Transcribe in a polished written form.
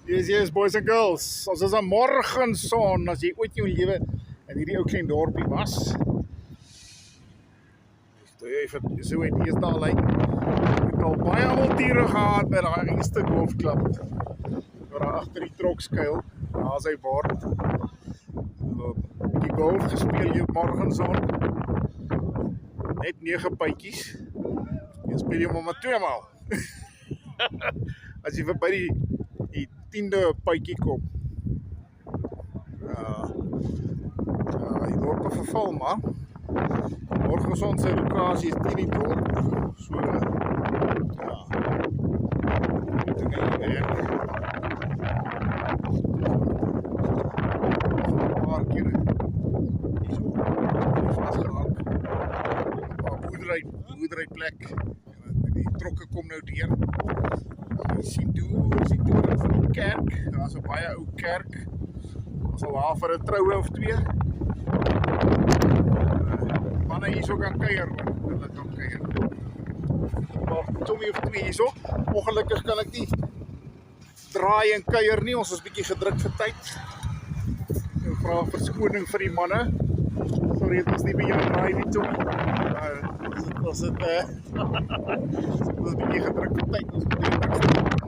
Yes, boys and girls. Ons is 'n morgenson as jy ooit in jou lewe in hierdie ou klein dorpie was. So het eers daar lyk. Ek het al baie avonture gehad by daai eerste golfklub. Waar daar agter die trok skuil, daar sy bord. Die golf gespeel hier morgenson. Net 9 puitjies. Jy speel jy maar 2 maal. As jy verby die 10de puitjie kom. Die dorp verval maar. Morgenson sy lokasie is teen die dorp. So moet ek hier werk. Een paar keer hier so vastgehak. Boerderyplek. Die trokke kom nou deur. Jy sien toe van die kerk. Daar's 'n baie ou kerk. Ons sal daar vir 'n troue of 2. Manne hierso kan kuier, hulle kan kuier. Maar Tommy of 2 hierso. Ongelukkig kan ek nie draai en kuier nie. Ons is bietjie gedruk vir tyd. Ek vra verskoning vir die manne. Sorry, het ons nie by jou draai nie, Tommy. Ons is bietjie gedruk vir tyd. Ons moet